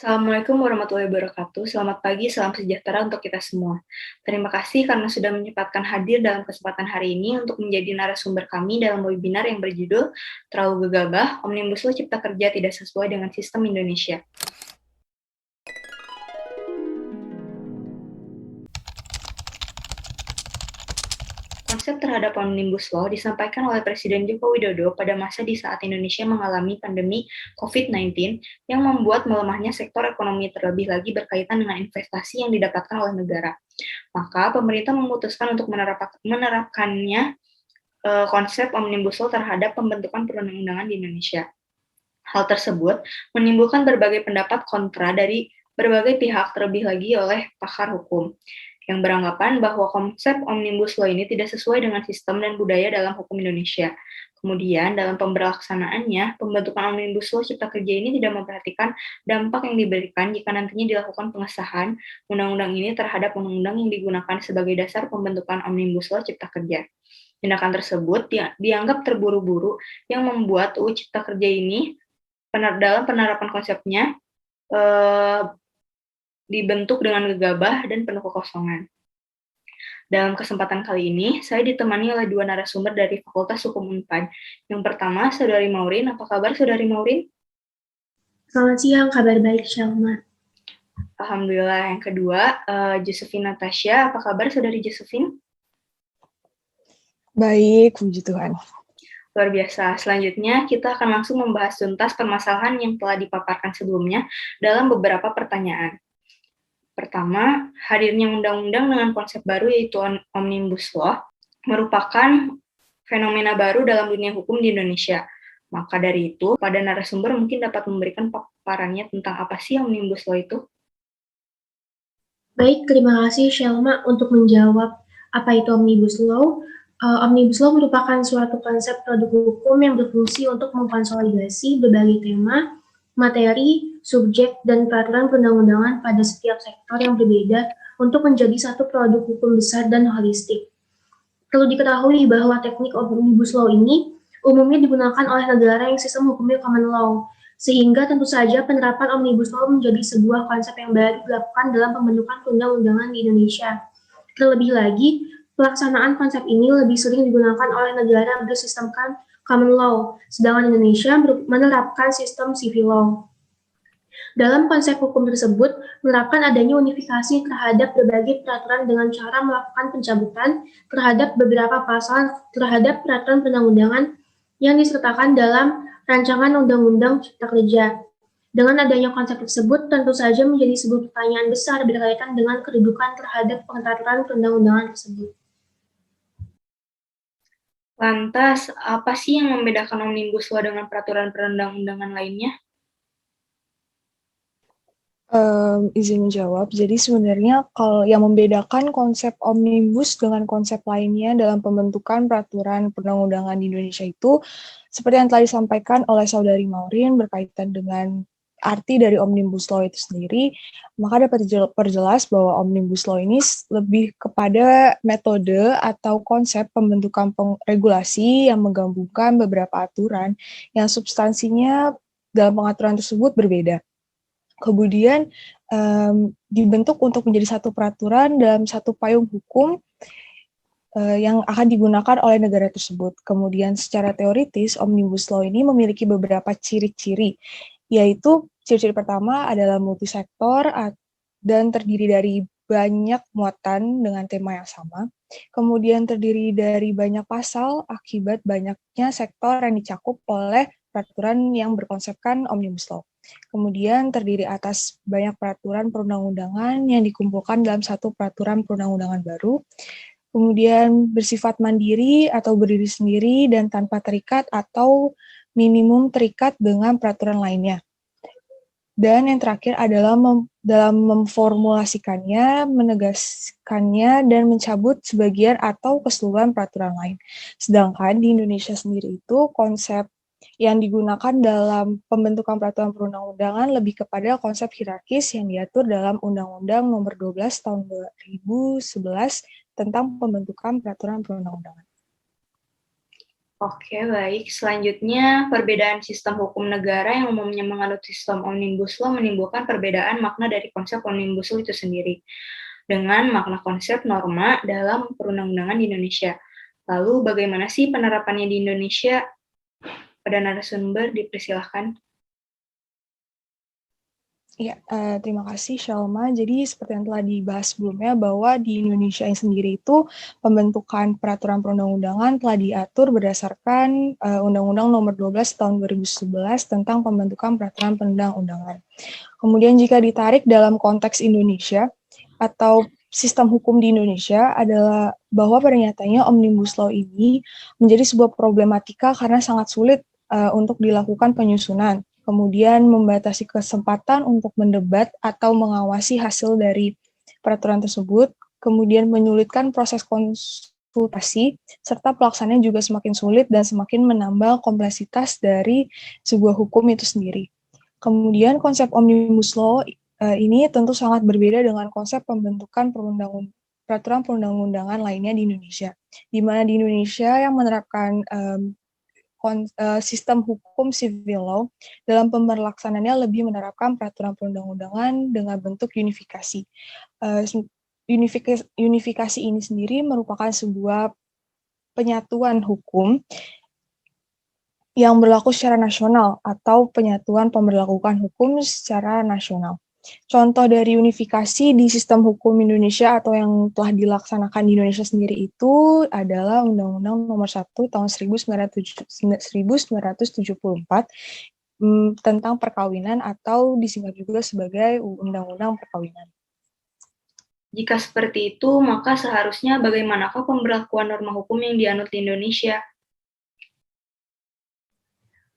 Assalamualaikum warahmatullahi wabarakatuh. Selamat pagi, salam sejahtera untuk kita semua. Terima kasih karena sudah menyempatkan hadir dalam kesempatan hari ini untuk menjadi narasumber kami dalam webinar yang berjudul Terlalu Gegabah, Omnibus Law Cipta Kerja Tidak Sesuai dengan Sistem Indonesia. Konsep terhadap Omnibus Law disampaikan oleh Presiden Joko Widodo pada masa di saat Indonesia mengalami pandemi COVID-19 yang membuat melemahnya sektor ekonomi, terlebih lagi berkaitan dengan investasi yang didapatkan oleh negara. Maka pemerintah memutuskan untuk menerapkannya konsep Omnibus Law terhadap pembentukan perundang-undangan di Indonesia. Hal tersebut menimbulkan berbagai pendapat kontra dari berbagai pihak, terlebih lagi oleh pakar hukum yang beranggapan bahwa konsep Omnibus Law ini tidak sesuai dengan sistem dan budaya dalam hukum Indonesia. Kemudian, dalam pembelaksanaannya, pembentukan Omnibus Law Cipta Kerja ini tidak memperhatikan dampak yang diberikan jika nantinya dilakukan pengesahan undang-undang ini terhadap undang-undang yang digunakan sebagai dasar pembentukan Omnibus Law Cipta Kerja. Tindakan tersebut dianggap terburu-buru yang membuat UU Cipta Kerja ini dalam penerapan konsepnya dibentuk dengan gegabah dan penuh kekosongan. Dalam kesempatan kali ini, saya ditemani oleh dua narasumber dari Fakultas Hukum Unpad. Yang pertama, Saudari Maureen. Apa kabar, Saudari Maureen? Selamat siang, kabar baik, Syalma. Alhamdulillah. Yang kedua, Josephine Natasha. Apa kabar, Saudari Josephine? Baik, puji Tuhan. Luar biasa. Selanjutnya, kita akan langsung membahas tuntas permasalahan yang telah dipaparkan sebelumnya dalam beberapa pertanyaan. Pertama, hadirnya undang-undang dengan konsep baru yaitu Omnibus Law merupakan fenomena baru dalam dunia hukum di Indonesia. Maka dari itu, pada narasumber mungkin dapat memberikan paparannya tentang apa sih Omnibus Law itu. Baik, terima kasih Syalma untuk menjawab apa itu Omnibus Law. Omnibus Law merupakan suatu konsep produk hukum yang berfungsi untuk mengkonsolidasi berbagai tema, materi, subjek, dan peraturan perundang-undangan pada setiap sektor yang berbeda untuk menjadi satu produk hukum besar dan holistik. Perlu diketahui bahwa teknik Omnibus Law ini umumnya digunakan oleh negara yang sistem hukumnya common law, sehingga tentu saja penerapan Omnibus Law menjadi sebuah konsep yang baru dilakukan dalam pembentukan perundang-undangan di Indonesia. Terlebih lagi, pelaksanaan konsep ini lebih sering digunakan oleh negara bersistemkan common law, sedangkan Indonesia menerapkan sistem civil law. Dalam konsep hukum tersebut, menerapkan adanya unifikasi terhadap berbagai peraturan dengan cara melakukan pencabutan terhadap beberapa pasal terhadap peraturan perundang-undangan yang disertakan dalam rancangan Undang-Undang Cipta Kerja. Dengan adanya konsep tersebut, tentu saja menjadi sebuah pertanyaan besar berkaitan dengan kedudukan terhadap peraturan perundang-undangan tersebut. Lantas, apa sih yang membedakan Omnibus Law dengan peraturan perundang-undangan lainnya? Izin menjawab. Jadi sebenarnya kalau yang membedakan konsep omnibus dengan konsep lainnya dalam pembentukan peraturan perundang-undangan di Indonesia itu, seperti yang telah disampaikan oleh Saudari Maureen berkaitan dengan arti dari omnibus law itu sendiri, maka dapat diperjelas bahwa omnibus law ini lebih kepada metode atau konsep pembentukan regulasi yang menggabungkan beberapa aturan yang substansinya dalam pengaturan tersebut berbeda. Kemudian dibentuk untuk menjadi satu peraturan dalam satu payung hukum yang akan digunakan oleh negara tersebut. Kemudian secara teoritis, Omnibus Law ini memiliki beberapa ciri-ciri, yaitu ciri-ciri pertama adalah multisektor dan terdiri dari banyak muatan dengan tema yang sama. Kemudian terdiri dari banyak pasal akibat banyaknya sektor yang dicakup oleh peraturan yang berkonsepkan Omnibus Law. Kemudian terdiri atas banyak peraturan perundang-undangan yang dikumpulkan dalam satu peraturan perundang-undangan baru. Kemudian bersifat mandiri atau berdiri sendiri dan tanpa terikat atau minimum terikat dengan peraturan lainnya. Dan yang terakhir adalah dalam memformulasikannya, menegaskannya, dan mencabut sebagian atau keseluruhan peraturan lain. Sedangkan di Indonesia sendiri itu konsep yang digunakan dalam pembentukan peraturan perundang-undangan lebih kepada konsep hierarkis yang diatur dalam Undang-Undang Nomor 12 Tahun 2011 tentang pembentukan peraturan perundang-undangan. Oke, baik. Selanjutnya, perbedaan sistem hukum negara yang umumnya menganut sistem Omnibus Law menimbulkan perbedaan makna dari konsep Omnibus Law itu sendiri dengan makna konsep norma dalam perundang-undangan di Indonesia. Lalu, bagaimana sih penerapannya di Indonesia? Pada narasumber, dipersilahkan. Ya, terima kasih Shalma. Jadi seperti yang telah dibahas sebelumnya bahwa di Indonesia yang sendiri itu pembentukan peraturan perundang-undangan telah diatur berdasarkan Undang-Undang Nomor 12 Tahun 2011 tentang pembentukan peraturan perundang-undangan. Kemudian jika ditarik dalam konteks Indonesia atau sistem hukum di Indonesia adalah bahwa pada nyatanya Omnibus Law ini menjadi sebuah problematika karena sangat sulit untuk dilakukan penyusunan, kemudian membatasi kesempatan untuk mendebat atau mengawasi hasil dari peraturan tersebut, kemudian menyulitkan proses konsultasi, serta pelaksanaannya juga semakin sulit dan semakin menambah kompleksitas dari sebuah hukum itu sendiri. Kemudian konsep Omnibus Law ini tentu sangat berbeda dengan konsep pembentukan peraturan perundang-undangan lainnya di Indonesia, di mana di Indonesia yang menerapkan sistem hukum civil law dalam pemberlaksanaannya lebih menerapkan peraturan perundang-undangan dengan bentuk unifikasi. Unifikasi ini sendiri merupakan sebuah penyatuan hukum yang berlaku secara nasional atau penyatuan pemberlakuan hukum secara nasional. Contoh dari unifikasi di sistem hukum Indonesia atau yang telah dilaksanakan di Indonesia sendiri itu adalah Undang-Undang Nomor 1 Tahun 1974 tentang perkawinan atau disingkat juga sebagai Undang-Undang Perkawinan. Jika seperti itu, maka seharusnya bagaimanakah pemberlakuan norma hukum yang dianut di Indonesia?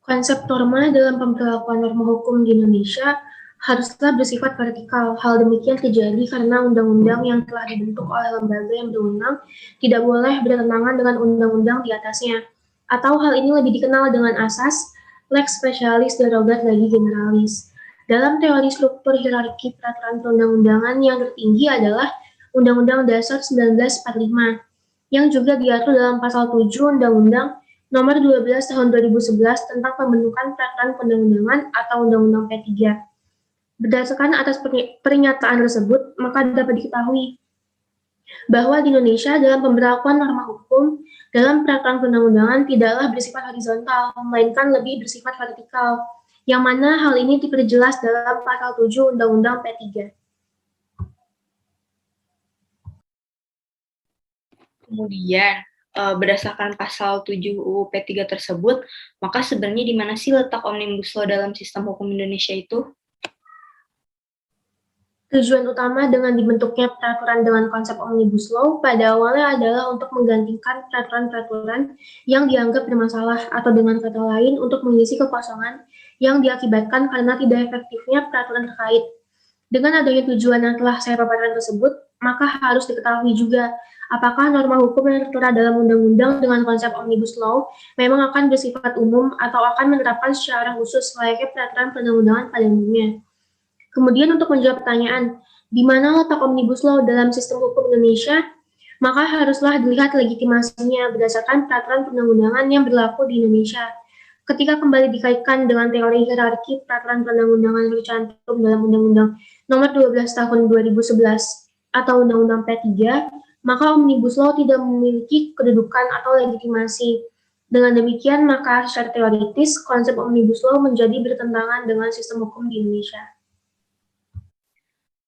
Konsep norma dalam pemberlakuan norma hukum di Indonesia haruslah bersifat vertikal. Hal demikian terjadi karena undang-undang yang telah dibentuk oleh lembaga yang berwenang tidak boleh bertentangan dengan undang-undang di atasnya. Atau hal ini lebih dikenal dengan asas lex specialis derogat legi generalis. Dalam teori struktur hierarki peraturan perundang-undangan yang tertinggi adalah Undang-Undang Dasar 1945 yang juga diatur dalam pasal 7 Undang-Undang Nomor 12 Tahun 2011 tentang pembentukan peraturan perundang-undangan atau Undang-Undang P3. Berdasarkan atas pernyataan tersebut, maka dapat diketahui bahwa di Indonesia dalam pemberlakuan norma hukum dalam peraturan perundang-undangan tidaklah bersifat horizontal, melainkan lebih bersifat vertikal, yang mana hal ini diperjelas dalam pasal 7 Undang-Undang P3. Kemudian, berdasarkan pasal 7 UU P3 tersebut, maka sebenarnya di mana sih letak Omnibus Law dalam sistem hukum Indonesia itu? Tujuan utama dengan dibentuknya peraturan dengan konsep Omnibus Law pada awalnya adalah untuk menggantikan peraturan-peraturan yang dianggap bermasalah atau dengan kata lain untuk mengisi kekosongan yang diakibatkan karena tidak efektifnya peraturan terkait. Dengan adanya tujuan yang telah saya paparkan tersebut, maka harus diketahui juga apakah norma hukum yang tertera dalam undang-undang dengan konsep Omnibus Law memang akan bersifat umum atau akan menerapkan secara khusus layaknya peraturan perundang-undangan pada umumnya. Kemudian untuk menjawab pertanyaan, di mana letak Omnibus Law dalam sistem hukum Indonesia, maka haruslah dilihat legitimasinya berdasarkan peraturan perundang-undangan yang berlaku di Indonesia. Ketika kembali dikaitkan dengan teori hierarki peraturan perundang-undangan yang tercantum dalam Undang-Undang Nomor 12 Tahun 2011 atau Undang-Undang P3, maka Omnibus Law tidak memiliki kedudukan atau legitimasi. Dengan demikian, maka secara teoritis, konsep Omnibus Law menjadi bertentangan dengan sistem hukum di Indonesia.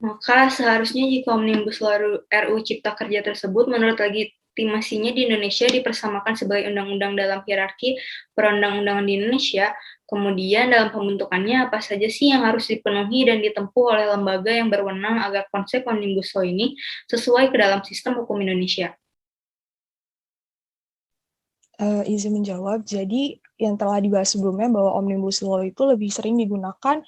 Maka seharusnya jika Omnibus Law RUU Cipta Kerja tersebut menurut legitimasinya di Indonesia dipersamakan sebagai undang-undang dalam hierarki perundang-undangan di Indonesia, kemudian dalam pembentukannya apa saja sih yang harus dipenuhi dan ditempuh oleh lembaga yang berwenang agar konsep Omnibus Law ini sesuai ke dalam sistem hukum Indonesia? Izin menjawab, jadi yang telah dibahas sebelumnya bahwa Omnibus Law itu lebih sering digunakan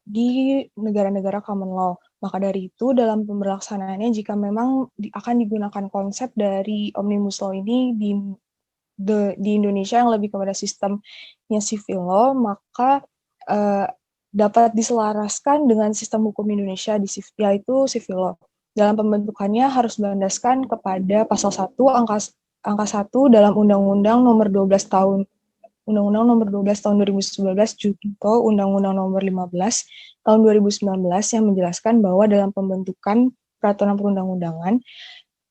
di negara-negara common law. Maka dari itu dalam pemberlaksanaannya jika memang akan digunakan konsep dari Omnibus Law ini di Indonesia yang lebih kepada sistemnya civil law, maka dapat diselaraskan dengan sistem hukum Indonesia yaitu civil law. Dalam pembentukannya harus berlandaskan kepada pasal 1 angka angka 1 dalam Undang-Undang Nomor 12 tahun 2019 junto Undang-Undang Nomor 15 tahun 2019 yang menjelaskan bahwa dalam pembentukan peraturan perundang-undangan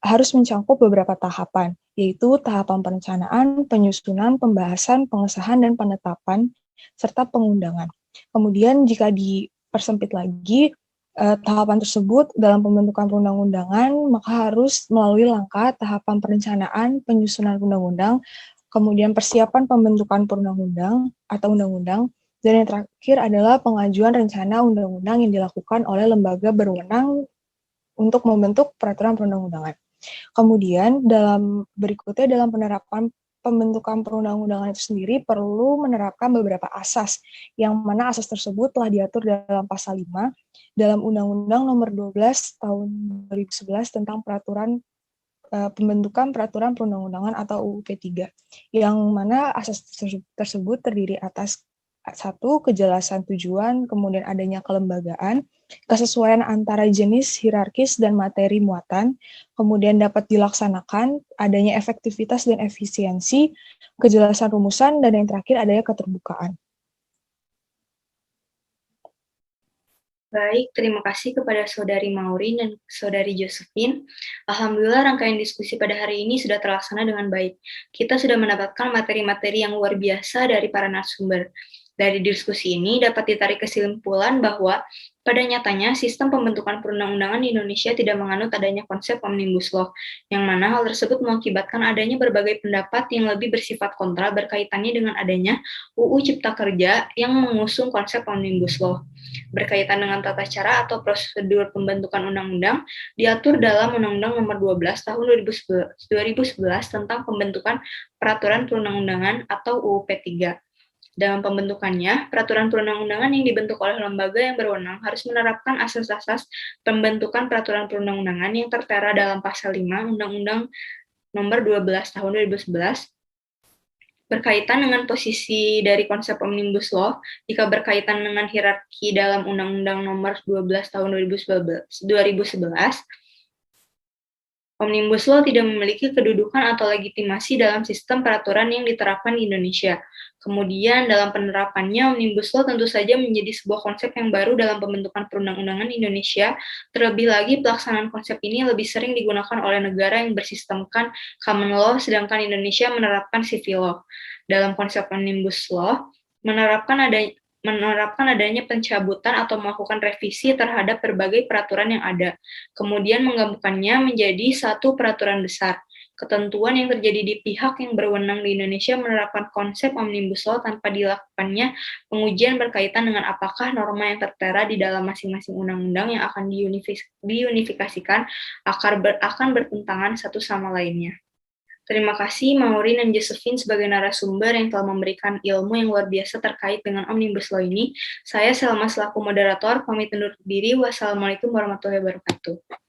harus mencakup beberapa tahapan, yaitu tahapan perencanaan, penyusunan, pembahasan, pengesahan, dan penetapan, serta pengundangan. Kemudian jika dipersempit lagi, tahapan tersebut dalam pembentukan perundang-undangan, maka harus melalui langkah tahapan perencanaan, penyusunan undang-undang, kemudian persiapan pembentukan perundang-undang atau undang-undang, dan yang terakhir adalah pengajuan rencana undang-undang yang dilakukan oleh lembaga berwenang untuk membentuk peraturan perundang-undangan. Kemudian berikutnya dalam penerapan pembentukan perundang-undangan itu sendiri perlu menerapkan beberapa asas, yang mana asas tersebut telah diatur dalam pasal 5 dalam Undang-Undang Nomor 12 Tahun 2011 tentang pembentukan peraturan perundang-undangan atau UU P3, yang mana asas tersebut terdiri atas 1. Kejelasan tujuan, kemudian adanya kelembagaan, kesesuaian antara jenis, hierarkis, dan materi muatan, kemudian dapat dilaksanakan, adanya efektivitas dan efisiensi, kejelasan rumusan, dan yang terakhir adanya keterbukaan. Baik, terima kasih kepada Saudari Maureen dan Saudari Josephine. Alhamdulillah rangkaian diskusi pada hari ini sudah terlaksana dengan baik. Kita sudah mendapatkan materi-materi yang luar biasa dari para narasumber. Dari diskusi ini dapat ditarik kesimpulan bahwa pada nyatanya sistem pembentukan perundang-undangan di Indonesia tidak menganut adanya konsep Omnibus Law, yang mana hal tersebut mengakibatkan adanya berbagai pendapat yang lebih bersifat kontra berkaitannya dengan adanya UU Cipta Kerja yang mengusung konsep Omnibus Law. Berkaitan dengan tata cara atau prosedur pembentukan undang-undang diatur dalam Undang-Undang Nomor 12 Tahun 2011 tentang pembentukan peraturan perundang-undangan atau UU P3. Dalam pembentukannya, peraturan perundang-undangan yang dibentuk oleh lembaga yang berwenang harus menerapkan asas-asas pembentukan peraturan perundang-undangan yang tertera dalam pasal 5 Undang-Undang Nomor 12 Tahun 2011. Berkaitan dengan posisi dari konsep Omnibus Law, jika berkaitan dengan hierarki dalam Undang-Undang Nomor 12 Tahun 2011, Omnibus Law tidak memiliki kedudukan atau legitimasi dalam sistem peraturan yang diterapkan di Indonesia. Kemudian dalam penerapannya, Omnibus Law tentu saja menjadi sebuah konsep yang baru dalam pembentukan perundang-undangan Indonesia. Terlebih lagi, pelaksanaan konsep ini lebih sering digunakan oleh negara yang bersistemkan common law, sedangkan Indonesia menerapkan civil law. Dalam konsep Omnibus Law, menerapkan adanya pencabutan atau melakukan revisi terhadap berbagai peraturan yang ada, kemudian menggabungkannya menjadi satu peraturan besar. Ketentuan yang terjadi di pihak yang berwenang di Indonesia menerapkan konsep Omnibus Law tanpa dilakukannya pengujian berkaitan dengan apakah norma yang tertera di dalam masing-masing undang-undang yang akan diunifikasikan akan bertentangan satu sama lainnya. Terima kasih Maureen dan Josephine sebagai narasumber yang telah memberikan ilmu yang luar biasa terkait dengan Omnibus Law ini. Saya Selma selaku moderator, pamit undur diri. Wassalamualaikum warahmatullahi wabarakatuh.